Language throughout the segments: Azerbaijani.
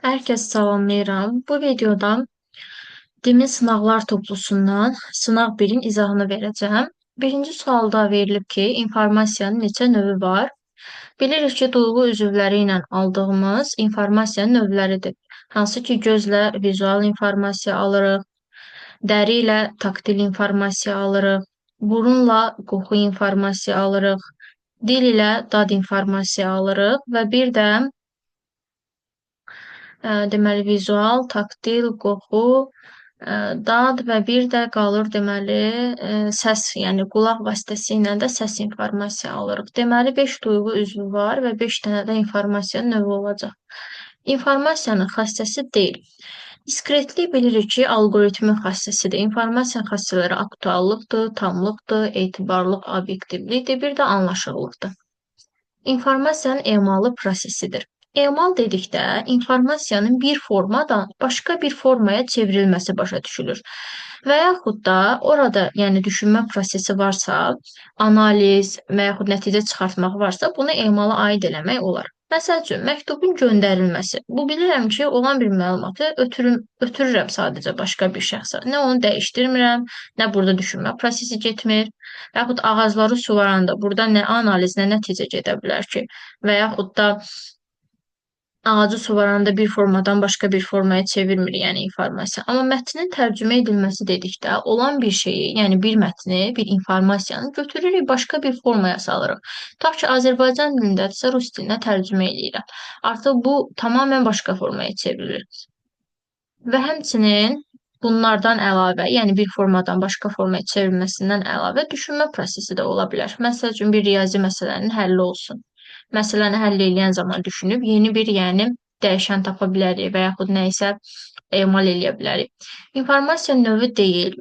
Herkes salamlayıram. Bu videoda demin sınaqlar toplusundan sınaq 1-in izahını verəcəm. Birinci sualda verilib ki, informasiyanın neçə növü var? Bilirik ki, duyğu üzvləri ilə aldığımız informasiyanın növləridir. Hansı ki, gözlə vizual informasiya alırıq, dəri ilə taktil informasiya alırıq, burunla qoxu informasiya alırıq, dil ilə dad informasiya alırıq və bir də deməli vizual, taktil, qoxu, dad və bir də qalır deməli səs, yəni qulaq vasitəsilə də səs informasiya alırıq. Deməli 5 duyğu üzvü var və 5 dənə də informasiya növü olacaq. İnformasiyanın xassəsi deyil. Diskretlik bilirik ki, alqoritmin xassəsidir. İnformasiya xassələri aktuallıqdır, tamlıqdır, etibarlıq, obyektivlikdir, bir də anlaşıqlıqdır. İnformasiyanın emalı prosesidir. Emal dedikdə informasiyanın bir formadan başqa bir formaya çevrilməsi başa düşülür. Və yaxud da orada, yəni düşünmə prosesi varsa, analiz və yaxud nəticə çıxartmaq varsa, bunu emala aid eləmək olar. Məsəl üçün, məktubun göndərilməsi. Bu bilirəm ki, olan bir məlumatı ötürürəm sadəcə başqa bir şəxsə. Nə onu dəyişdirmirəm, nə burada düşünmə prosesi getmir. Və yaxud ağacları suvaranda burada nə analiz, nə nəticə gedə bilər ki? Və yaxud da ağacı suvaranda bir formadan başqa bir formaya çevirmir, yəni informasiya. Amma mətnin tərcümə edilməsi dedikdə olan bir şeyi, yəni bir mətni, bir informasiyanı götürürük, başqa bir formaya salırıq. Tutaq ki, Azərbaycan dilindədirsə, rus dilinə tərcümə edirəm. Artıq bu tamamilə başqa formaya çevrilir. Və həmçinin bunlardan əlavə, yəni bir formadan başqa formaya çevrilməsindən əlavə düşünmə prosesi də ola bilər. Məsəl üçün, bir riyazi məsələnin həlli olsun. Məsələni həll edən zaman düşünüb yeni bir, yəni dəyişən tapa bilərik və yaxud nə isə emal eləyə bilərik. İnformasiya növü deyil,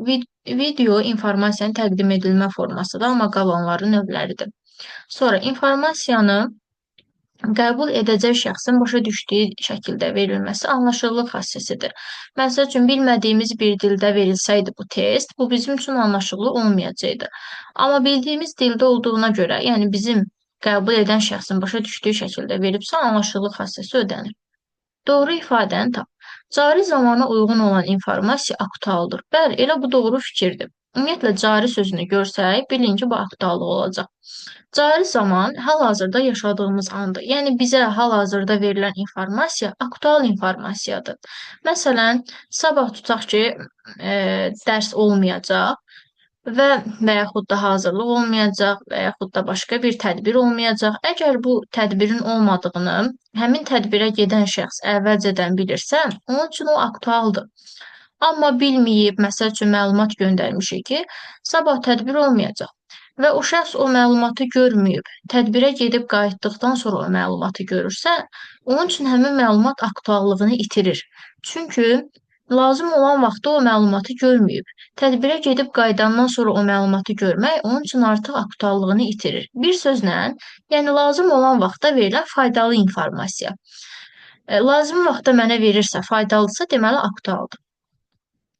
video informasiyanın təqdim edilmə formasıdır, amma qalanları növləridir. Sonra informasiyanı qəbul edəcək şəxsin başa düşdüyü şəkildə verilməsi anlaşıqlıq xassəsidir. Məsəl üçün, bilmədiyimiz bir dildə verilsəydi bu test, bu bizim üçün anlaşıqlı olmayacaqdı. Amma bildiyimiz dildə olduğuna görə, yəni bizim qəbul edən şəxsin başa düşdüyü şəkildə veribsə, anlaşıqlıq xassəsi ödənir. Doğru ifadəni tap. Cari zamana uyğun olan informasiya aktualdır. Bəli, elə bu doğru fikirdir. Ümumiyyətlə, cari sözünü görsək, bilin ki, bu aktuallıq olacaq. Cari zaman hal-hazırda yaşadığımız andır. Yəni, bizə hal-hazırda verilən informasiya aktual informasiyadır. Məsələn, sabah tutaq ki, dərs olmayacaq və yaxud da hazırlıq olmayacaq və yaxud da başqa bir tədbir olmayacaq. Əgər bu tədbirin olmadığını həmin tədbirə gedən şəxs əvvəlcədən bilirsə, onun üçün o aktualdır. Amma bilməyib, məsəl üçün məlumat göndərmişik ki, sabah tədbir olmayacaq və o şəxs o məlumatı görməyib, tədbirə gedib qayıtdıqdan sonra o məlumatı görürsə, onun üçün həmin məlumat aktuallığını itirir. Çünki lazım olan vaxtda o məlumatı görməyib. Tədbirə gedib qayıdandan sonra o məlumatı görmək onun üçün artıq aktuallığını itirir. Bir sözlə, yəni lazım olan vaxtda verilən faydalı informasiya. Lazım vaxtda mənə verirsə, faydalıdırsa, deməli aktualdır.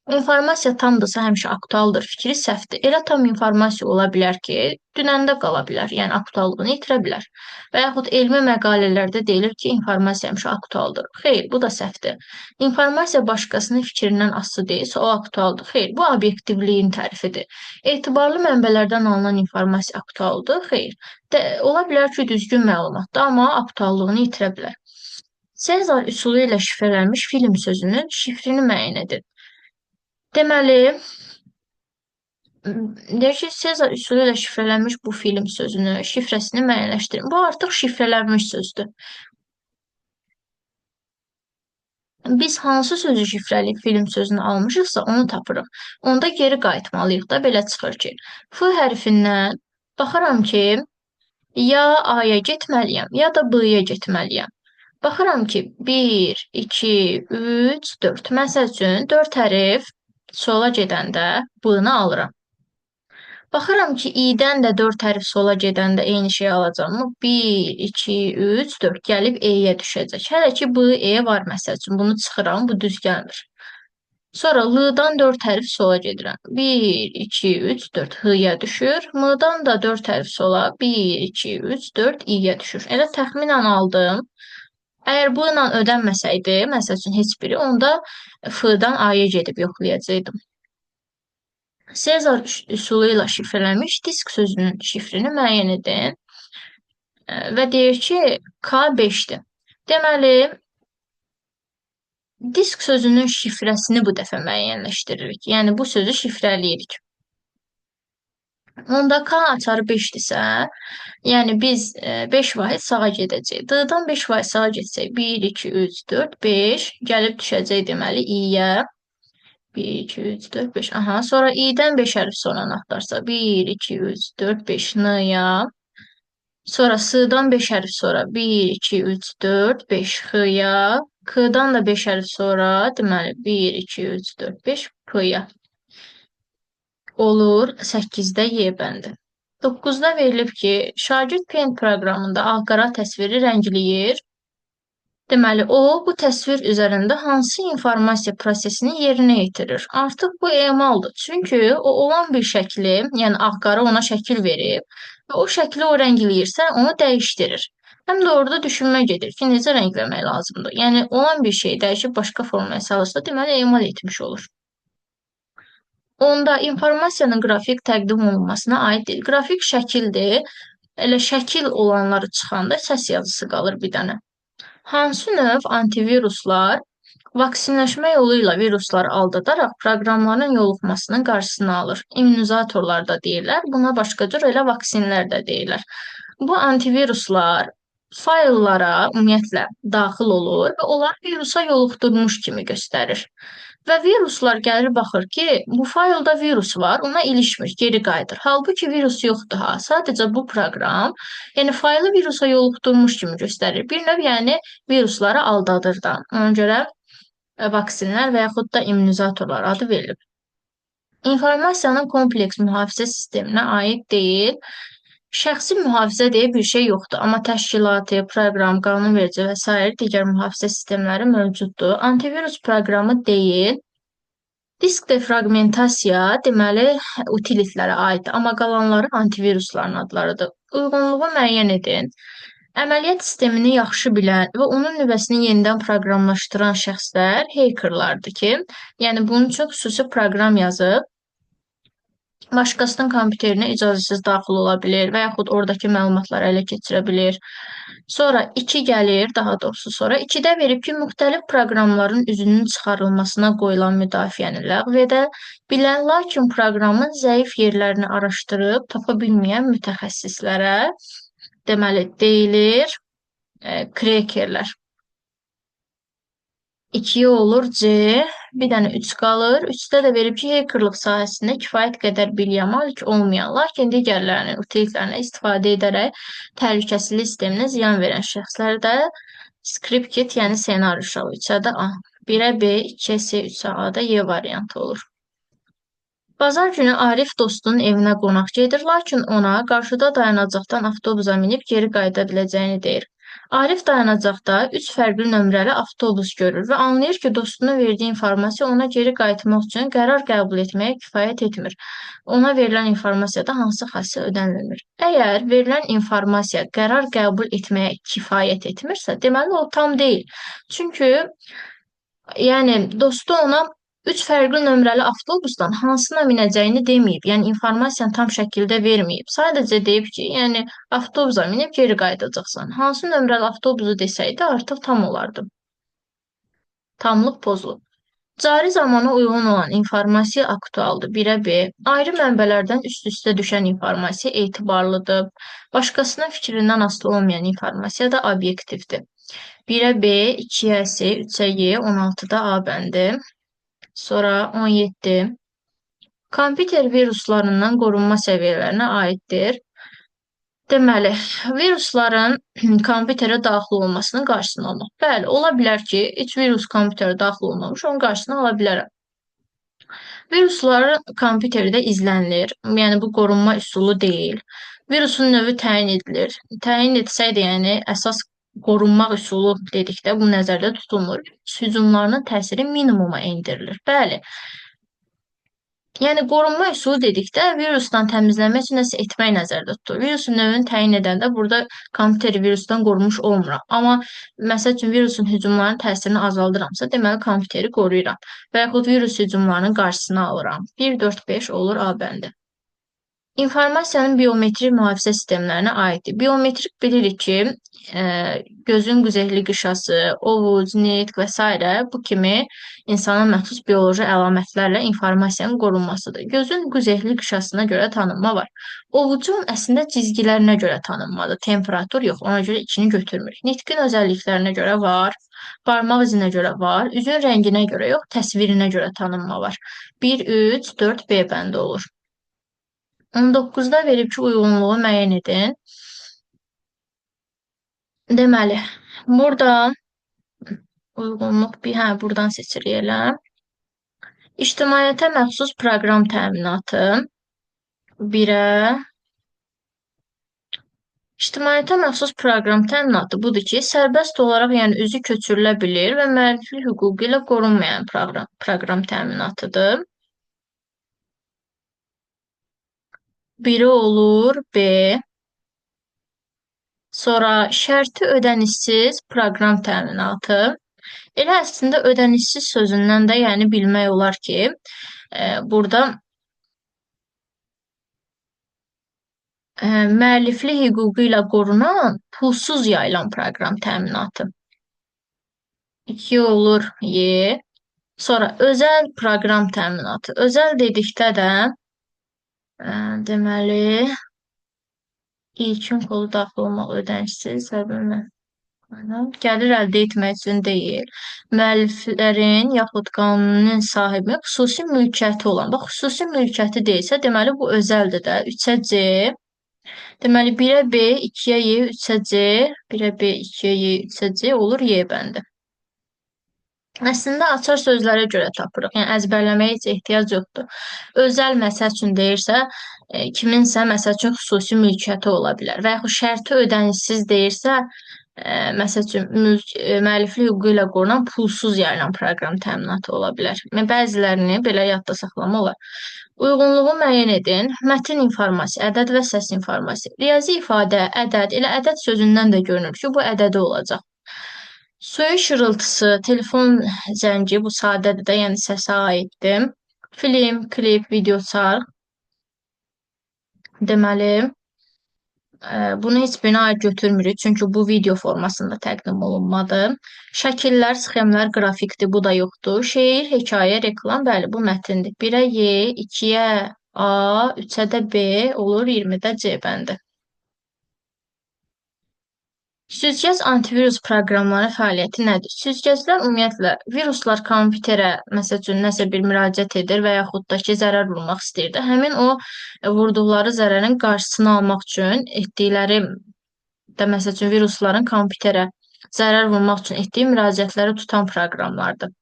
İnformasiya tamdırsa həmişə aktualdır fikri səhvdir. Elə tam informasiya ola bilər ki, dünəndə qala bilər, yəni aktuallığını itirə bilər. Və yaxud elmi məqalələrdə deyilir ki, informasiya həmişə aktualdır. Xeyr, bu da səhvdir. İnformasiya başqasının fikrindən asılı deyilsə, o aktualdır. Xeyr, bu obyektivliyin tərifidir. Etibarlı mənbələrdən alınan informasiya aktualdır. Xeyr. Ola bilər ki, düzgün məlumatdır, amma aktuallığını itirə bilər. Sezar üsulu ilə şifrələnmiş film sözünün şifrini müəyyən edin. Deməli, deyir ki, Sezar üsulu ilə şifrələnmiş bu film sözünü, şifrəsini müəyyənləşdirin. Bu artıq şifrələnmiş sözdür. Biz hansı sözü şifrələyib film sözünü almışıqsa, onu tapırıq. Onda geri qayıtmalıyıq da, belə çıxır ki, F hərfindən baxıram ki, ya A-ya getməliyəm, ya da B-yə getməliyəm. Baxıram ki, 1, 2, 3, 4. Məsəl üçün, 4 hərf sola gedəndə B-ni alıram. Baxıram ki, i-dən də 4 hərf sola gedəndə eyni şey alacam mı? 1, 2, 3, 4 gəlib e-yə düşəcək. Hələ ki, b, e var məsəl üçün. Bunu çıxıram, bu düz gəlmir. Sonra l-dan 4 hərf sola gedirəm. 1, 2, 3, 4 h-ya düşür. M-dan da 4 hərf sola 1, 2, 3, 4 i-yə düşür. Elə təxminən aldım. Əgər bu ilə ödənməsəydi, məsəl üçün heç biri, onda F-dan A-ya gedib yoxlayacaqdım. Sezar üsulu ilə şifrələnmiş disk sözünün şifrini müəyyən edin və deyir ki, K 5-dir. Deməli, disk sözünün şifrəsini bu dəfə müəyyənləşdiririk. Yəni bu sözü şifrələyirik. Onda K açarı 5-dirsə, yəni biz 5 vahid sağa gedəcək. D-dan 5 vahid sağa getsək, 1, 2, 3, 4, 5 gəlib düşəcək deməli i-yə. 1, 2, 3, 4, 5. Aha, sonra i-dən 5 hərf sonranı axtarsa, 1, 2, 3, 4, 5 n-ya. Sonra s-dan 5 hərf sonra 1, 2, 3, 4, 5 x-ya. K-dan da 5 hərf sonra deməli 1, 2, 3, 4, 5 p-ya. Olur 8-də Y bəndi. 9-da verilib ki, şagird Paint proqramında ağ-qara təsviri rəngləyir. Deməli, o, bu təsvir üzərində hansı informasiya prosesini yerinə yetirir? Artıq bu emaldır. Çünki o olan bir şəkli, yəni ağ-qara ona şəkil verib və o şəkli o rəngləyirsə, onu dəyişdirir. Həm də orada düşünmə gedir ki, necə rəngləmək lazımdır. Yəni, olan bir şey dəyişib başqa formaya salırsa, deməli, emal etmiş olur. Onda informasiyanın qrafik təqdim olunmasına aid deyil. Qrafik şəkildir. Elə şəkil olanları çıxanda səs yazısı qalır bir dənə. Hansı növ antiviruslar vaksinləşmə yolu ilə virusları aldadaraq proqramların yoluxmasının qarşısını alır? İmmunizatorlar da deyirlər. Buna başqa cür elə vaksinlər də deyirlər. Bu antiviruslar fayllara ümumiyyətlə daxil olur və onlar virusa yoluxdurmuş kimi göstərir. Və viruslar gəlir baxır ki, bu faylda virus var, ona ilişmir, geri qayıdır. Halbuki virus yoxdur ha. Sadəcə bu proqram, yəni faylı virusa yoluxdurmuş kimi göstərir. Bir növ, yəni virusları aldadır da. Ona görə vaksinlər və yaxud da immunizatorlar adı verilib. İnformasiyanın kompleks mühafizə sisteminə aid deyil. Şəxsi mühafizə deyə bir şey yoxdur, amma təşkilatı, proqram, qanunverici və s. digər mühafizə sistemləri mövcuddur. Antivirus proqramı deyil. Disk defraqmentasiya deməli utilitlərə aiddir, amma qalanları antivirusların adlarıdır. Uyğunluğu müəyyən edin. Əməliyyat sistemini yaxşı bilən və onun nüvəsini yenidən proqramlaşdıran şəxslər hackerlardır ki, yəni bunun üçün xüsusi proqram yazıb başqasının kompüterinə icazəsiz daxil ola bilir və yaxud oradakı məlumatları ələ keçirə bilir. Sonra 2 gəlir, daha doğrusu sonra 2-də verib ki, müxtəlif proqramların üzünün çıxarılmasına qoyulan müdafiəni ləğv edə bilən, lakin proqramın zəif yerlərini araşdırıb tapa bilməyən mütəxəssislərə deməli deyilir krekerlər. 2 olur C, bir dənə 3 qalır. 3-də də verib ki, hackerlıq sahəsində kifayət qədər biliyə malik olmayan, lakin digərlərinin utilitlərinə istifadə edərək təhlükəsizlik sisteminə ziyan verən şəxslər də script kit, yəni ssenari uşağı 3-də A, 1-ə B, 2-ə C, 3-ə A-da Y variantı olur. Bazar günü Arif dostunun evinə qonaq gedir, lakin ona qarşıda dayanacaqdan avtobusa minib geri qayıda biləcəyini deyir. Arif dayanacaqda 3 fərqli nömrəli avtobus görür və anlayır ki, dostuna verdiyi informasiya ona geri qayıtmaq üçün qərar qəbul etməyə kifayət etmir. Ona verilən informasiyada hansı xassə ödənilmir? Əgər verilən informasiya qərar qəbul etməyə kifayət etmirsə, deməli o tam deyil. Çünki yəni dostu ona 3 fərqli nömrəli avtobusdan hansına minəcəyini deməyib, yəni informasiyanı tam şəkildə verməyib. Sadəcə deyib ki, yəni avtobusa minib geri qayıdacaqsan. Hansı nömrəli avtobusu desəydi artıq tam olardı. Tamlıq pozulub. Cari zamana uyğun olan informasiya aktualdır. 1-ə B. Ayrı mənbələrdən üst-üstə düşən informasiya etibarlıdır. Başqasının fikrindən asılı olmayan informasiya da obyektivdir. 1-ə B, 2-ə C, 3-ə Y, 16-da A bəndi. Sonra 17. Kompüter viruslarından qorunma səviyyələrinə aiddir. Deməli, virusların kompüterə daxil olmasının qarşısını almaq. Bəli, ola bilər ki, heç virus kompüterə daxil olmamış, onun qarşısını ala bilərəm. Viruslar kompüterdə izlənilir. Yəni, bu qorunma üsulu deyil. Virusun növü təyin edilir. Təyin etsəydi, yəni, əsas qorunmaq üsulu dedikdə bu nəzərdə tutulmur. Hücumlarının təsiri minimuma endirilir. Bəli, Yəni qorunma üsulu dedikdə virusdan təmizlənmək üçün nəsə etmək nəzərdə tutulur. Virusun növünü təyin edəndə burada kompüteri virusdan qorumuş olmuram. Amma məsəl üçün virusun hücumlarının təsirini azaldıramsa, deməli kompüteri qoruyuram. Və yaxud virus hücumlarının qarşısını alıram. 1, 4, 5 olur A bəndi. İnformasiyanın biometrik mühafizə sistemlərinə aiddir. Biometrik bilirik ki, gözün qüzehli qışası, ovuc, nitq və s. bu kimi insana məxsus bioloji əlamətlərlə informasiyanın qorunmasıdır. Gözün qüzehli qışasına görə tanınma var. Ovucun əslində cizgilərinə görə tanınmadır. Temperatur yox, ona görə içini götürmürük. Nitqin özəlliklərinə görə var. Barmaq izinə görə var. Üzün rənginə görə yox, təsvirinə görə tanınma var. 1, 3, 4 B bəndi olur. 19-da verib ki, uyğunluğu müəyyən edin. Deməli, burada uyğunluq buradan seçirik elə. İctimaiyyətə məxsus proqram təminatı 1-ə. İctimaiyyətə məxsus proqram təminatı budur ki, sərbəst olaraq, yəni üzü köçürülə bilir və müəlliflik hüququ ilə qorunmayan proqram təminatıdır. Biri olur B. Sonra şərti ödənişsiz proqram təminatı. Elə əslində ödənişsiz sözündən də yəni bilmək olar ki, burada müəlliflik hüququ ilə qorunan pulsuz yayılan proqram təminatı. 2 olur Y. Sonra özəl proqram təminatı. Özəl dedikdə də deməli ilkin kodu daxil olmaq ödənişsiz gəlir əldə etmək üçün deyil. Müəlliflərin yaxud qanunun sahibinin xüsusi mülkiyyəti olan. Bax, xüsusi mülkiyyəti deyilsə, deməli bu özəldir də. 3-ə C. Deməli 1-ə B, 2-yə Y, 3-ə C. 1-ə B, 2-yə Y, 3-ə C olur Y bəndi. Əslində açar sözlərə görə tapırıq. Yəni əzbərləməyə heç ehtiyac yoxdur. Özəl məsəl üçün deyirsə, kiminsə məsəl üçün xüsusi mülkiyyəti ola bilər. Və yaxud şərti ödənişsiz deyirsə, məsəl üçün müəlliflik hüququ ilə qorunan pulsuz yayılan proqram təminatı ola bilər. Bəzilərini belə yadda saxlama olar. Uyğunluğu müəyyən edin. Mətn informasiya, ədəd və səs informasiya. Riyazi ifadə, ədəd, elə ədəd sözündən də görünür ki, bu ədədi olacaq. Söyüş şırıltısı, telefon zəngi, bu sadədir də, yəni səsə aiddir. Film, klip, videoçarx. Deməli, bunu heç birinə aid götürmürük, çünki bu video formasında təqdim olunmadır. Şəkillər, sxemlər, qrafikdir, bu da yoxdur. Şeir, hekayə, reklam, bəli, bu mətindir. 1-ə Y, 2-yə A, 3-ə də B olur, 20-də C bəndi. Süzgəc antivirus proqramları fəaliyyəti nədir? Süzgəclər ümumiyyətlə viruslar kompüterə məsəl üçün nəsə bir müraciət edir və yaxud da ki, zərər vurmaq istəyirdi. Həmin o vurduqları zərərin qarşısını almaq üçün etdikləri də məsəl üçün virusların kompüterə zərər vurmaq üçün etdiyi müraciətləri tutan proqramlardır.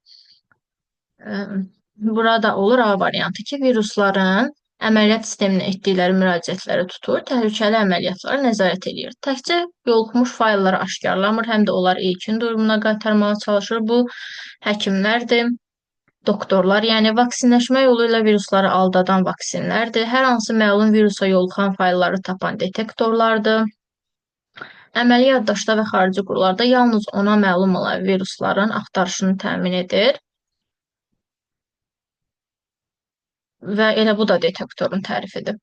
Burada olur A variantı ki, virusların əməliyyat sisteminə etdikləri müraciətləri tutur, təhlükəli əməliyyatlara nəzarət edir. Təkcə yoluxmuş faylları aşkarlamır, həm də onlar ilkin durumuna qaytarmağa çalışır. Bu həkimlərdir, doktorlar, yəni vaksinləşmə yolu ilə virusları aldadan vaksinlərdir. Hər hansı məlum virusa yoluxan faylları tapan detektorlardır. Əməli yaddaşda və xarici qurğularda yalnız ona məlum olan virusların axtarışını təmin edir. Və elə bu da detektorun tərifidir.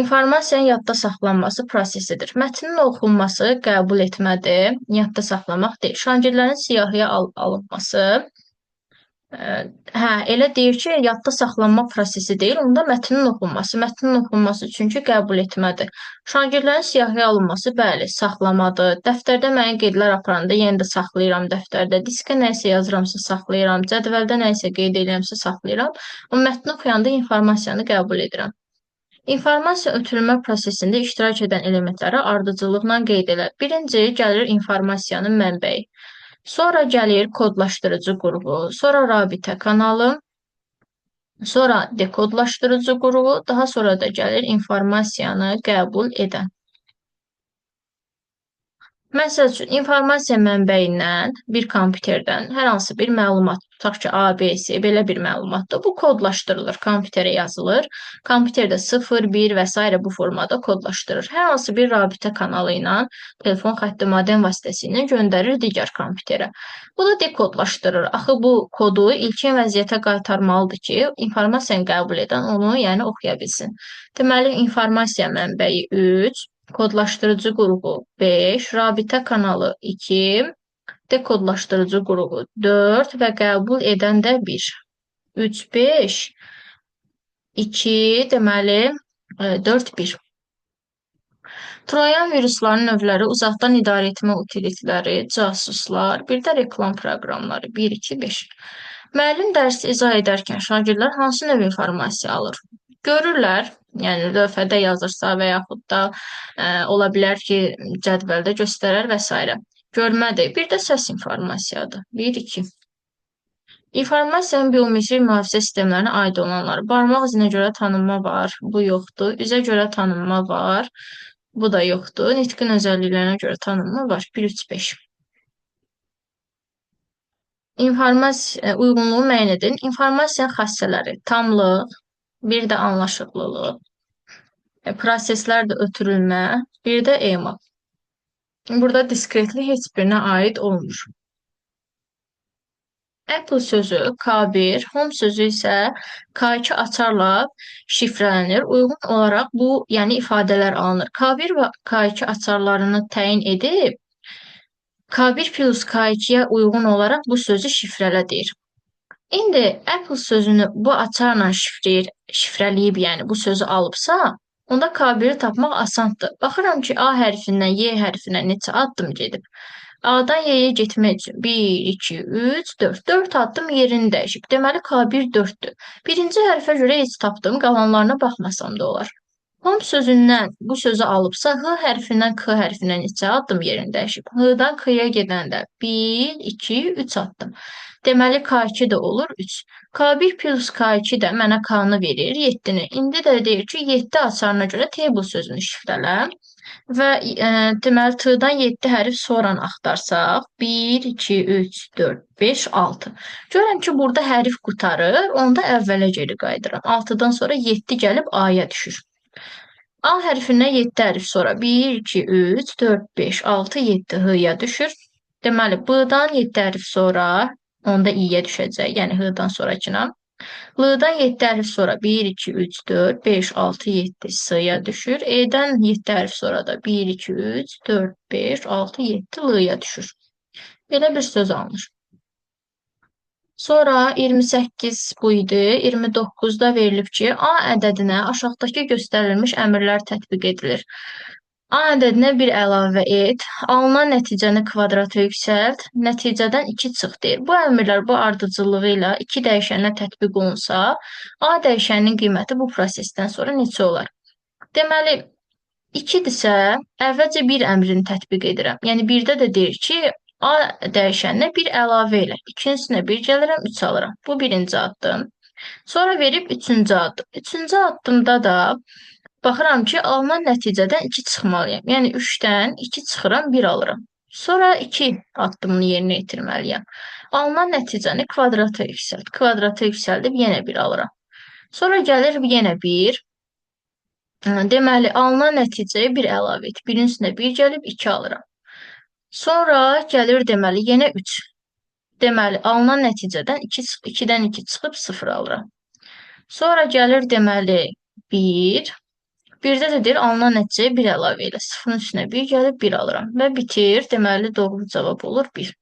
İnformasiyanın yadda saxlanması prosesidir. Mətnin oxunması qəbul etmədir, yadda saxlamaq deyil. Şagirdlərin siyahıya alınması, elə deyir ki, yadda saxlanma prosesi deyil, onda mətnin oxunması çünki qəbul etmədir. Şagirdlərin siyahıya alınması, bəli, saxlamadır. Dəftərdə müəyyən qeydlər aparanda yenə də saxlayıram dəftərdə. Diskə nəyisə yazıramsa saxlayıram, cədvəldə nəyisə qeyd edirəmsə saxlayıram. O mətni oxuyanda informasiyanı qəbul edirəm. İnformasiya ötürülmə prosesində iştirak edən elementləri ardıcıllıqla qeyd edir. Birinci gəlir informasiyanın mənbəyi. Sonra gəlir kodlaşdırıcı qurğu, sonra rabitə kanalı, sonra dekodlaşdırıcı qurğu, daha sonra da gəlir informasiyanı qəbul edən. Məsəl üçün, informasiya mənbəyindən, bir kompüterdən hər hansı bir məlumat, tutaq ki, A, B, C, belə bir məlumatdır. Bu kodlaşdırılır, kompüterə yazılır. Kompüterdə 0, 1 və s. bu formada kodlaşdırır. Hər hansı bir rabitə kanalı ilə, telefon xətti modem vasitəsilə göndərir digər kompüterə. Bu da dekodlaşdırır. Axı bu kodu ilkin vəziyyətə qaytarmalıdır ki, informasiyanı qəbul edən onu, yəni oxuya bilsin. Deməli, informasiya mənbəyi 3, kodlaşdırıcı qrupu 5, rabitə kanalı 2, dekodlaşdırıcı qrupu 4 və qəbul edən də 1. 3, 5, 2, deməli 4, 1. Troyan virusların növləri uzaqdan idarəetmə utilitləri, casuslar, bir də reklam proqramları 1, 2, 5. Müəllim dərsi izah edərkən şagirdlər hansı növ informasiya alır? Görürlər, yəni lövhədə yazırsa və yaxud da ola bilər ki, cədvəldə göstərər və s. Görmədir. Bir də səs informasiyadır. 1, 2. İnformasiyanın biometrik mühafizə sistemlərinə aid olanları. Barmaq izinə görə tanınma var, bu yoxdur. Üzə görə tanınma var, bu da yoxdur. Nitqin özəlliklərinə görə tanınma var. 1, 3, 5. İnformasiya uyğunluğu müəyyən edin. İnformasiyanın xassələri: tamlıq, bir də anlaşıqlılıq, proseslər də ötürülmə, bir də emal. Burada diskretli heç birinə aid olmur. Apple sözü K1, Home sözü isə K2 açarla şifrələnir. Uyğun olaraq bu, yəni ifadələr alınır. K1 və K2 açarlarını təyin edib, K1 plus K2-yə uyğun olaraq bu sözü şifrələ deyir. İndi Apple sözünü bu açarla şifrələyib, yəni bu sözü alıbsa, onda K1-i tapmaq asandır. Baxıram ki, A hərfindən Y hərfinə neçə addım gedib. A-dan Y-yə getmək üçün 1, 2, 3, 4. 4 addım yerini dəyişib. Deməli, K1 4-dür. Birinci hərfə görə heç tapdım, qalanlarına baxmasam da olar. Home sözündən bu sözü alıbsa, H hərfindən K hərfinə neçə addım yerini dəyişib. H-dan K-ya gedəndə 1, 2, 3 addım. Deməli, K2 də olur 3. K1 plus K2 də mənə K-nı verir 7-ni. İndi də deyir ki, 7 açarına görə table sözünü şifrələ. Və deməli, T-dan 7 hərf sonradan axtarsaq, 1, 2, 3, 4, 5, 6. Görürəm ki, burada hərf qutarır, onda əvvələ geri qayıdıram. 6-dan sonra 7 gəlib A-ya düşür. A hərfindən 7 hərf sonra 1, 2, 3, 4, 5, 6, 7 H-ya düşür. Deməli, B-dan 7 hərf sonra onda i-yə düşəcək, yəni H-dan sonrakına. L-dan 7 hərf sonra 1, 2, 3, 4, 5, 6, 7 S-ya düşür. E-dən 7 hərf sonra da 1, 2, 3, 4, 5, 6, 7 L-ya düşür. Belə bir söz alınır. Sonra 28 bu idi. 29-da verilib ki, A ədədinə aşağıdakı göstərilmiş əmrlər tətbiq edilir. A ədədinə bir əlavə et, alınan nəticəni kvadrata yüksəlt, nəticədən 2 çıx deyir. Bu əmrlər bu ardıcıllığı ilə 2 dəyişənə tətbiq olunsa, A dəyişəninin qiyməti bu prosesdən sonra neçə olar? Deməli, 2-dirsə, əvvəlcə bir əmrini tətbiq edirəm. Yəni, birdə də deyir ki, A dəyişəninə bir əlavə elə. İkincisine 1 gəlirəm, 3 alıram. Bu birinci addım. Sonra verib üçüncü addım. Üçüncü addımda da baxıram ki, alınan nəticədən 2 çıxmalıyam. Yəni 3-dən 2 çıxıram, 1 alıram. Sonra 2 addımını yerinə yetirməliyəm. Alınan nəticəni kvadrata yüksəlt. Kvadrata yüksəldib yenə 1 alıram. Sonra gəlir yenə 1. Deməli, alınan nəticəyə 1 əlavə et. 1-in üstünə 1 gəlib 2 alıram. Sonra gəlir deməli yenə 3. Deməli, alınan nəticədən 2-dən 2 çıxıb 0 alıram. Sonra gəlir deməli 1. Birdə də deyir, alınan nəticəyə 1 əlavə elə. 0-ın üstünə 1 gəlib 1 alıram. Və bitir. Deməli, doğru cavab olur 1.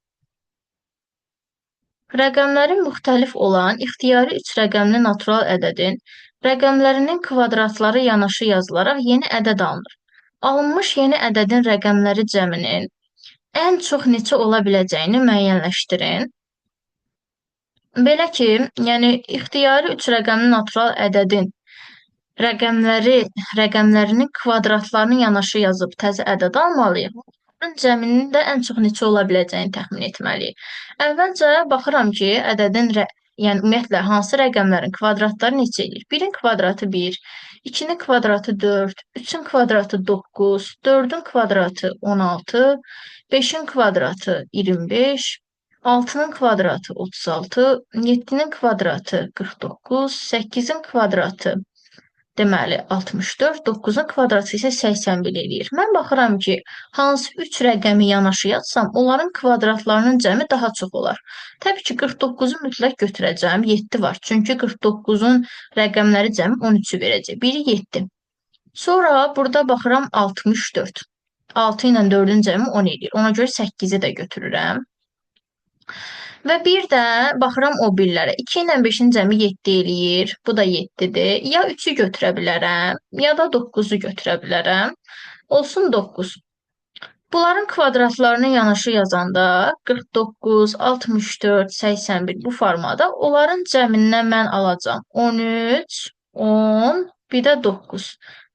Rəqəmlərin müxtəlif olan ixtiyari 3 rəqəmli natural ədədin rəqəmlərinin kvadratları yanaşı yazılaraq yeni ədəd alınır. Alınmış yeni ədədin rəqəmləri cəminin ən çox neçə ola biləcəyini müəyyənləşdirin. Belə ki, yəni ixtiyari 3 rəqəmli natural ədədin rəqəmlərinin kvadratlarını yanaşı yazıb təzə ədəd almalıyıq. Bunun cəminin də ən çox neçə ola biləcəyini təxmin etməliyik. Əvvəlcə baxıram ki, ədədin, yəni ümumiyyətlə hansı rəqəmlərin kvadratları neçə edir? 1-in kvadratı 1, 2-nin kvadratı 4, 3-ün kvadratı 9, 4-ün kvadratı 16, 5-in kvadratı 25, 6-nın kvadratı 36, 7-nin kvadratı 49, 8-in kvadratı deməli 64, 9-un kvadratı isə 81 eləyir. Mən baxıram ki, hansı 3 rəqəmi yanaşı yazsam, onların kvadratlarının cəmi daha çox olar. Təbii ki, 49-u mütləq götürəcəm, 7 var. Çünki 49-un rəqəmləri cəmi 13-ü verəcək. Biri 7. Sonra burada baxıram 64. 6 ilə 4-ün cəmi 10 eləyir. Ona görə 8-i də götürürəm. Və bir də baxıram o birlərə. 2 ilə 5-in cəmi 7 eləyir. Bu da 7-dir. Ya 3-ü götürə bilərəm, ya da 9-u götürə bilərəm. Olsun 9. Bunların kvadratlarını yanaşı yazanda 49, 64, 81 bu formada onların cəmindən mən alacağam 13, 10, bir də 9.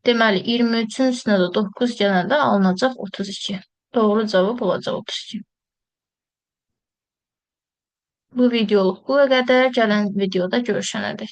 Deməli 23-ün üstünə də 9 gələndə alınacaq 32. Doğru cavab olacaq 32. Bu videoluq bu qədər. Gələn videoda görüşənədək.